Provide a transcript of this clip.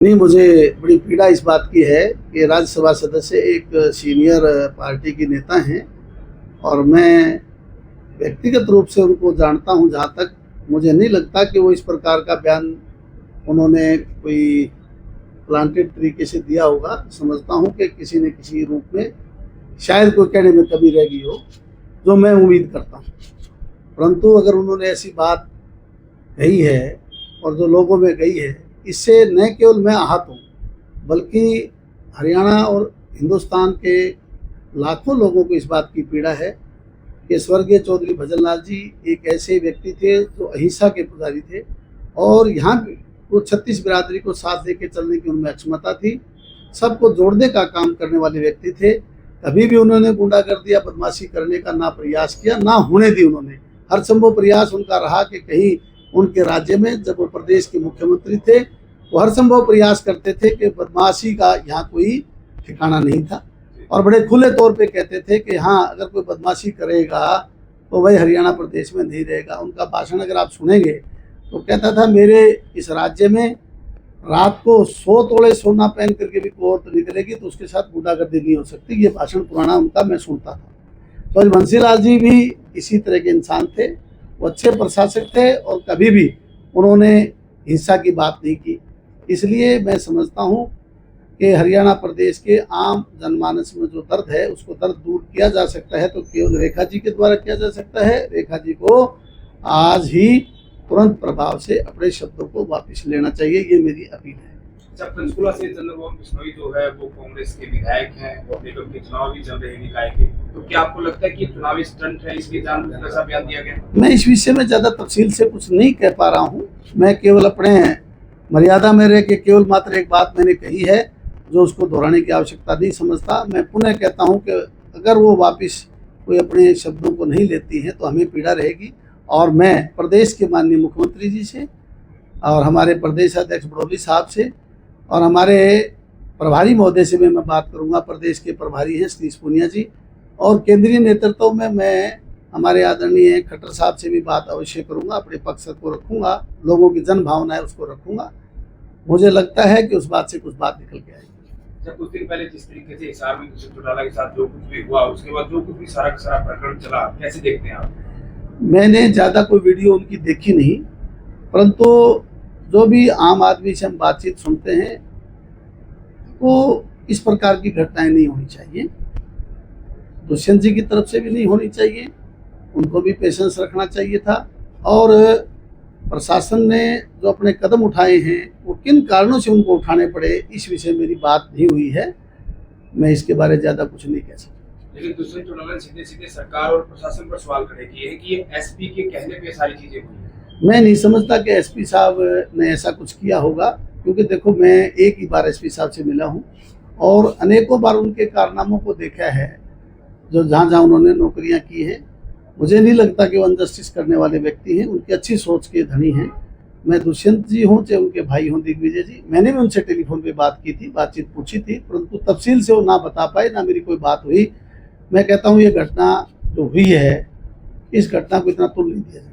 नहीं, मुझे बड़ी पीड़ा इस बात की है कि राज्यसभा सदस्य एक सीनियर पार्टी की नेता हैं और मैं व्यक्तिगत रूप से उनको जानता हूं। जहां तक मुझे नहीं लगता कि वो इस प्रकार का बयान उन्होंने कोई प्लांटेड तरीके से दिया होगा। समझता हूं कि किसी न किसी रूप में शायद कोई कहने में कमी रह गई हो, जो मैं उम्मीद करता हूं। परंतु अगर उन्होंने ऐसी बात कही है और जो लोगों में गई है, इससे न केवल मैं आहत हूँ बल्कि हरियाणा और हिंदुस्तान के लाखों लोगों को इस बात की पीड़ा है कि स्वर्गीय चौधरी भजन लाल जी एक ऐसे व्यक्ति थे जो अहिंसा के पुजारी थे और यहाँ भी वो 36 बिरादरी को साथ दे के चलने की उनमें क्षमता थी। सबको जोड़ने का काम करने वाले व्यक्ति थे। कभी भी उन्होंने गुंडागर्दी या बदमाशी करने का ना प्रयास किया, ना होने दी। उन्होंने हर संभव प्रयास उनका रहा कि कहीं उनके राज्य में जब वो प्रदेश के मुख्यमंत्री थे, वो हर संभव प्रयास करते थे कि बदमाशी का यहाँ कोई ठिकाना नहीं था और बड़े खुले तौर पे कहते थे कि हाँ, अगर कोई बदमाशी करेगा तो वही हरियाणा प्रदेश में नहीं रहेगा। उनका भाषण अगर आप सुनेंगे तो कहता था, मेरे इस राज्य में रात को 100 तोड़े सोना पहन करके भी कोई औरत निकलेगी तो उसके साथ गुंडागर्दी नहीं हो सकती। ये भाषण पुराना उनका मैं सुनता था। तो बंसीलाल जी भी इसी तरह के इंसान थे। वो अच्छे प्रशासक थे और कभी भी उन्होंने हिंसा की बात नहीं की। इसलिए मैं समझता हूँ कि हरियाणा प्रदेश के आम जनमानस में जो दर्द है, उसको दर्द दूर किया जा सकता है तो केवल रेखा जी के द्वारा किया जा सकता है। रेखा जी को आज ही तुरंत प्रभाव से अपने शब्दों को वापस लेना चाहिए, ये मेरी अपील है। जब पंचकुला से चंद्रमोहन बिश्नोई जो है वो कांग्रेस के विधायक हैं और निगम के चुनाव भी चल रहे हैं निकाय के, तो क्या आपको लगता है कि चुनावी स्टंट है, इसलिए जानबूझकर ऐसा बयान दिया गया? मैं इस विषय में ज्यादा तफसील से कुछ नहीं कह पा रहा हूँ। मैं केवल अपने मर्यादा में रह के केवल मात्र एक बात मैंने कही है जो उसको दोहराने की आवश्यकता नहीं समझता। मैं पुनः कहता हूँ कि अगर वो वापस कोई अपने शब्दों को नहीं लेती है तो हमें पीड़ा रहेगी और मैं प्रदेश के माननीय मुख्यमंत्री जी से और हमारे प्रदेश अध्यक्ष बड़ौली साहब से और हमारे प्रभारी महोदय से भी मैं बात करूंगा। प्रदेश के प्रभारी हैं सतीश पूनिया जी, और केंद्रीय नेतृत्व में मैं हमारे आदरणीय खट्टर साहब से भी बात अवश्य करूंगा। अपने पक्ष को रखूंगा, लोगों की जन भावना है उसको रखूंगा। मुझे लगता है कि उस बात से कुछ बात निकल के आएगी। जब कुछ दिन पहले जिस तरीके से हिसार में दुष्यंत चौटाला के साथ जो कुछ भी हुआ, उसके बाद जो कुछ भी सारा का सारा प्रकरण चला, कैसे देखते हैं आप? मैंने ज़्यादा कोई वीडियो उनकी देखी नहीं, परंतु जो भी आम आदमी से हम बातचीत सुनते हैं वो इस प्रकार की घटनाएं नहीं होनी चाहिए। दुष्यंत जी की तरफ से भी नहीं होनी चाहिए, उनको भी पेशेंस रखना चाहिए था। और प्रशासन ने जो अपने कदम उठाए हैं वो किन कारणों से उनको उठाने पड़े, इस विषय मेरी बात नहीं हुई है। मैं इसके बारे में ज़्यादा कुछ नहीं कह सकता। लेकिन दुष्यंत चौटाला ने सीधे सीधे सरकार और प्रशासन पर सवाल खड़े किए हैं कि ये एसपी के कहने पे सारी चीजें हुई हैं। मैं नहीं समझता कि एसपी साहब ने ऐसा कुछ किया होगा, क्योंकि देखो, मैं एक ही बार एसपी साहब से मिला हूं और अनेकों बार उनके कारनामों को देखा है जो जहां जहां उन्होंने नौकरियां की हैं। मुझे नहीं लगता कि वो अनजस्टिस करने वाले व्यक्ति हैं, उनकी अच्छी सोच के धनी हैं। मैं दुष्यंत जी हूँ चाहे उनके भाई हों दिग्विजय जी, मैंने भी उनसे टेलीफोन पे बात की थी, बातचीत पूछी थी, परंतु तफसील से वो ना बता पाए, ना मेरी कोई बात हुई। मैं कहता हूँ ये घटना जो हुई है, इस घटना को इतना तुल नहीं दिया जाए।